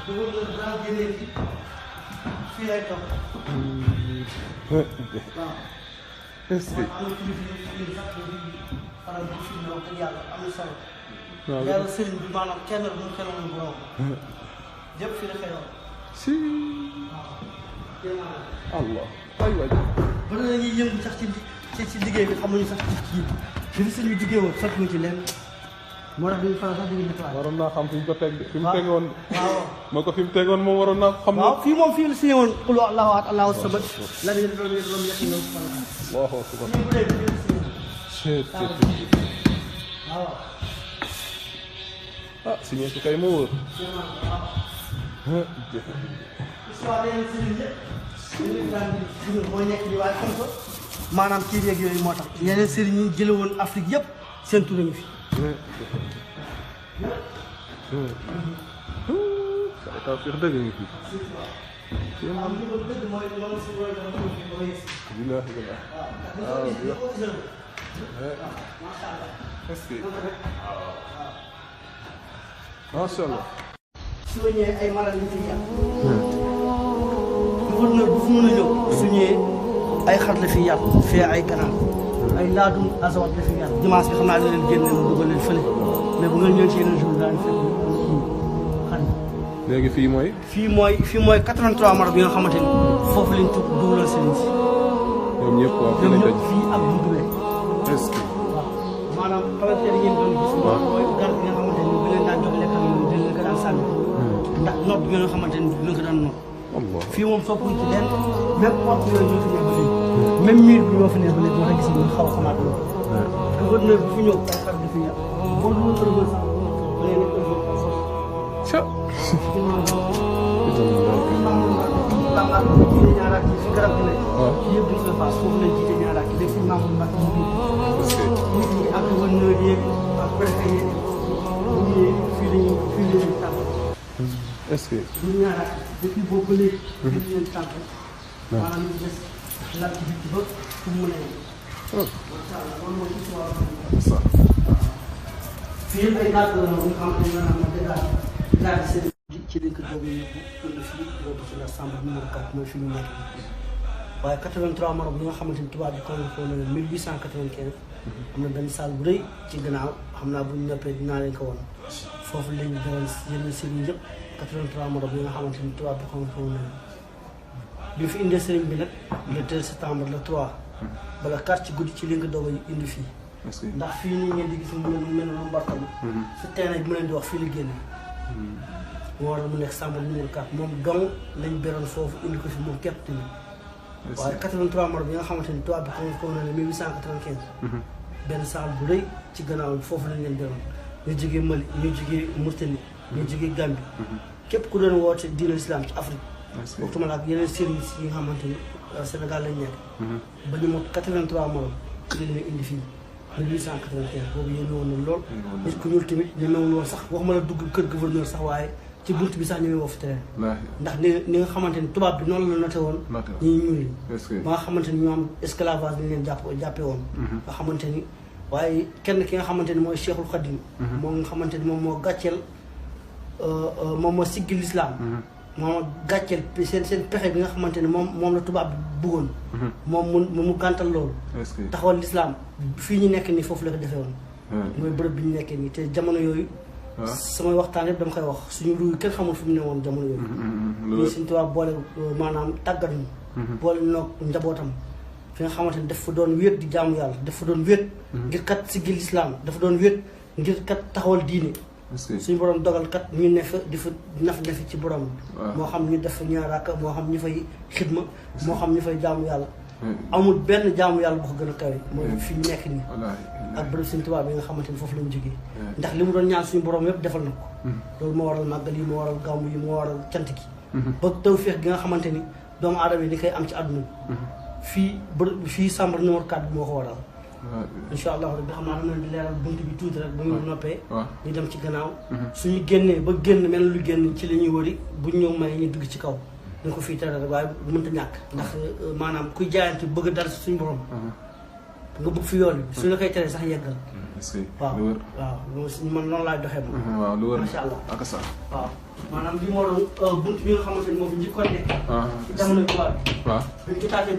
gouverneur daa génnee fii lay toog. waaw. est-ce que. am na kilifa yu sax di faral di filmé wax dëgg yàlla am na solo. waaw yàlla sëriñ bi maanaam kenn du mu xeloon borom. jëpp fii la xeloon. si. waaw. Allah. aywa. ba dañuy yëngu sax ci liggéey bi xamuñu sax ci kii bi fi sëñ bi jugee woon fekk ñu ci leen moo tax duñu faral sax duñu nettoyé. waroon naa xam fi mu ko teg fi mu tegoon. waaw moo ko fi mu tegoon moom waroon naa xam. waaw fii moom fii la signé woon qul allahu ahad allahu samad lam yalid walam yulad walam yakun lahu kufuwan ahad. Allahu akbar. fii bu dee fii la signé woon. waaw. ah signé su kay mu wóor. histoire yeneen sëriñ yëpp dañuy daan di mooy nekk di waaye comme que maanaam kii yeeg yooyu moo tax yeneen sëriñ yi jële woon Afrique yëpp seen tur nañu fi. taw fiix dëgg ngi fi. am li ko dëgg mooy loolu si loolu dafa ko fi ba yegg. billahi billahi. waaw macha allah. est-ce que. macha allah. su ma ñëwee ay mala ñu fi yàq. gouverneur bu fu mën a ñëw. su ñëwee ay xar la fi yàq fee ay ganaar ay laadum azawat la fi yàq dimanche bi xam naa leen génne mu dugal leen fële mais bu ngeen ñëw ci yeneen jour daañu fekk xar léegi fii mooy. fii mooy 83 Maroc bi nga xamante ni foofu lañ tudd dugaloon sëriñ si. ñoom ñëpp waaw fii ñoom lañ ñëpp fii ak buntu bee. est-ce que. waaw maanaam xamante ne ngeen doon gis. waaw mooy garab gi nga xamante ni bu leen daan jox lekk ak ñoom dañ leen ko daan sànni. ndax nopp bi nga xamante ni dinañ ko daan nopp. Allah. fii moom soppuñ ci leen même porte yooyu ñoo fi nekk ba léegi. même miir bi ñoo fi nekk ba léegi moo tax gis nga xaw a xamaat loolu. gouverneur bu fi ñëw ay xar di fi yàq. boo dul ërmal sax da ngay nekk ërmal par force. ca. waaw yëpp dañu koy faas foofu lañ jiite ñaaraat yi léegi suñu maamu mbàkk mu biir. nit ñi ak gouverneur yeeg ak préfet yeeg bu ñëwee fii la ñuy tàmm. est-ce que. bu ñaaraat depuis boobu ba léegi. fii la ñuy tàmm. maanaam ñu des laaj ci bitti ba fu mu mën a yem. macha allah loolu mooy ci wàllu. fii yëpp ay naaj la ñu xam ne maanaam daal di seen ci dénk boobu yëpp fii boobu ci la chambre numéro 4 mooy fi ñu nekk waaye 83 Maroc bi nga xamante ni tubaab bi convoqué na 1895 am na benn salle bu rëy ci gannaaw xam naa bu ñu noppee dinaa leen ko woon foofu lañ dalal yeneen sëriñ yëpp 83 Maroc bi nga xamante ni tubaab bi convoqué na bi fi indee sëriñ bi nag le 2 septembre le 3 bala 4 ci guddi ci li nga doog a indi fii ndax fii nii ngeen di gis mu mel lu mbartal si terrain bi mu leen di wax fii la génne moo waral mu nekk chambre numéro 4 moom dong lañ beroon foofu indi ko fi moom képp tamit waaye 83 Maroc bi nga xamante ni tubaab bi comme na ne 1895 benn salle bu rëy ci gannaaw foofu lañ leen beroon ñu jógee Mali ñu jógee Mauritanie ñu jógee Gambie képp ku doon woote diine islam ci Afrique waxtu ma la ak yeneen service yi nga xamante ni Sénégal lañ nekk ba ñu mot 83 Maroc ci lañ leen indi fii 1895 boobu yéen woon na lool nit ku ñuul tamit ñemewul woon sax waxuma la dugg kër gouverneur sax waaye ci bunt bi sax ñemee woo fi tere ndax ni nga xamante ni tubaab bi noonu la noté woon ñi ñuul yi ba nga xamante ni ñoo am esclavage lañ leen jàppee woon nga xamante ni waaye kenn ki nga xamante ni mooy Cheikhul Khadim moom nga xamante ni moom moo gàcceel moom moo siggi l'islam moom gàcceel seen pexe bi nga xamante ni moom la tubaab bi bëggoon moom mu gàntal loolu taxawal l'islam fii ñu nekk nii foofu la ko defee woon mooy bërëb bi ñu nekkee nii te jamono yooyu samay waxtaan yëpp dama koy wax suñu ruuy kenn xamul fi mu ne woon jamono yooyu ñii suñu tubaab boole maanaam tàggat ñu boole noog njabootam fi nga xamante ni dafa doon wéet di jaamu yàlla dafa doon wéet ngir kat siggi l'islam dafa doon wéet ngir kat taxawal diine suñu borom dogal kat ñu ne fa di fa naf ne fi ci borom moo xam ñu def ñaar rakka moo xam ñu fay xidma moo xam ñu fay jaamu yàlla amul benn jaamu yàlla bu ko gën a kawe mooy fi ñu nekk nii ak bërëb suñu tubaab yi nga xamante ni foofu lañu jógee ndax li mu doon ñaan suñu borom yëpp defal na ko loolu moo waral màggal yi moo waral gàmmu yi moo waral cant gi ba tawfeex gi nga xamante ni doomu aadama yi di koy am ci àdduna bi fii chambre numéro 4 bi moo ko waral incha allah rabbi xam naa dama leen di leeral bunt bi tuuti rek ba ñu noppee ñu dem ci gannaaw suñu génnee ba génn mel lu génn ci la ñuy wëri buñ ñëw may ñu dugg ci kaw dañ ko fii tere rek waaye mënta ñàkk ndax maanaam kuy jaayante bëgg dara si suñu borom nga bëgg fi yoon bi su la koy tere sax yeggal. est-ce que waaw lu wër. waaw man noonu laay doxee moom. waaw lu wër macha allah ak sa. waaw maanaam bi moo doon bunt bi nga xamante ni moo fi njëkkoon nekk. ci jamono tubaab bi. waaw bi ñu ko taatee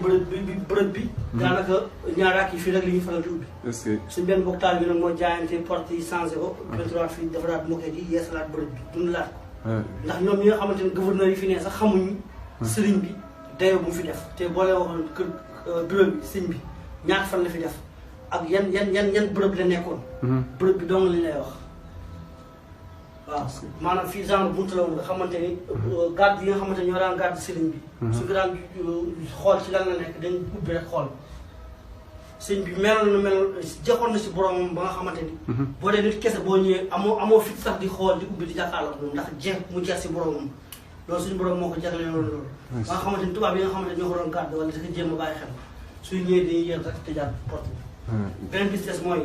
bërëb bi. daanaka ñaaraak yi fii rek li ñuy faral di ubbi. est-ce que. suñ benn bokk taal bi nag moo jaayante porte yi changé ko. pétrole fii defaraat moquette yi yeesalaat bërëb bi dundalaat ko. ndax ñoom ñi nga xamante ni gouverneur yi fi ne sax xamuñu. sëriñ bi dayoo bu mu fi def te boo leen waxoon kër bureau bi sëriñ bi ñaata fan la fi def ak yan bërëb la nekkoon. bërëb bi dong lañ lay wax. waaw maanaam fii genre buntu la woon nga xamante ni garde yi nga xamante ni ñoo daan garde sëriñ bi. su ko daan xool ci lan la nekk dañ ubbi rek xool. sëñ bi meloon na mel joxoon na si boromam ba nga xamante ni. boo dee nit kese boo ñëwee amoo fit sax di xool di ubbi di jàkkaarloo moom ndax jeex mu jeex si boromam loolu suñu borom moo ko jagleel loolu. ba nga xamante ni tubaab yi nga xamante ni ñoo ko doon garde wala dafa jéem a bàyyi xel suy ñëwee dañuy yéen rek tëjaat porte bi. beneen bi des mooy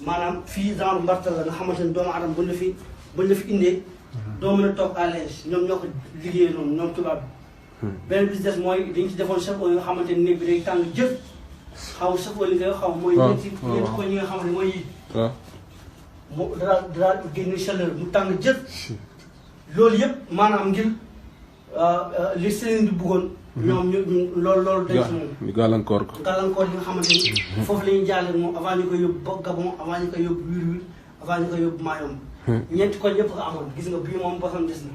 maanaam fii genre mbartal la nga xamante ni doomu aadama buñ la fi indee. doo mën a toog à l'aise ñoom ñoo ko liggéeyee noonu ñoom tubaab bi. beneen bi des mooy dañ ci defoon chaque fois yoo xamante ni néeg bi day tàng jël. xaw chaque fois li nga xaw mooy. ñeenti ko ñi nga xam ne mooy yi. waaw. mu dara génne chaleur mu tàng jël. loolu yëpp maanaam ngir li sëriñ bi bëggoon. ñoom ñu loolu dañ ci moom. ñu gàllankoor ko. gàllankoor yi nga xamante ni. foofu la ñuy jàllale moom avant ñu koy yóbbu ba Gabon avant ñu koy yóbbu Wiir avant ñu koy yóbbu Mayom. ñeenti koñ yëpp ko amoon gis nga bii moom bosam des na.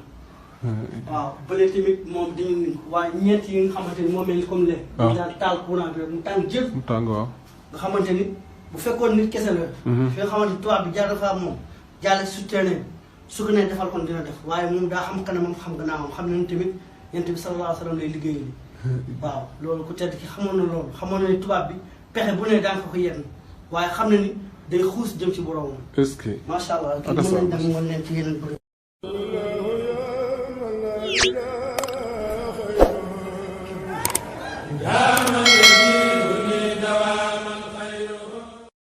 waaw bële tamit moom dañu ngi waaye ñeent yi nga xamante ni moo mel ni comme lee. waaw ñu daal taal courant bi rek mu tàng jël. mu tàng waaw. nga xamante ni bu fekkoon nit kese la. fi nga xamante ni tubaab bi jaar dafa am moom jaarale su terrain su ko nee defal kon dina def waaye moom daa xam kanamam xam gannaawam xam nañu tamit yonent bi sallallahu alayhi wa sallam lay liggéeyal. waaw loolu ku tedd ki xamoon na loolu xamoon na ni tubaab bi pexe bu ne daan ko yenn waaye xam na ni day xuus jëm ci boromam. est-ce que. macha allah kii mën nañ dem woon leen ci yeneen bëri. yaa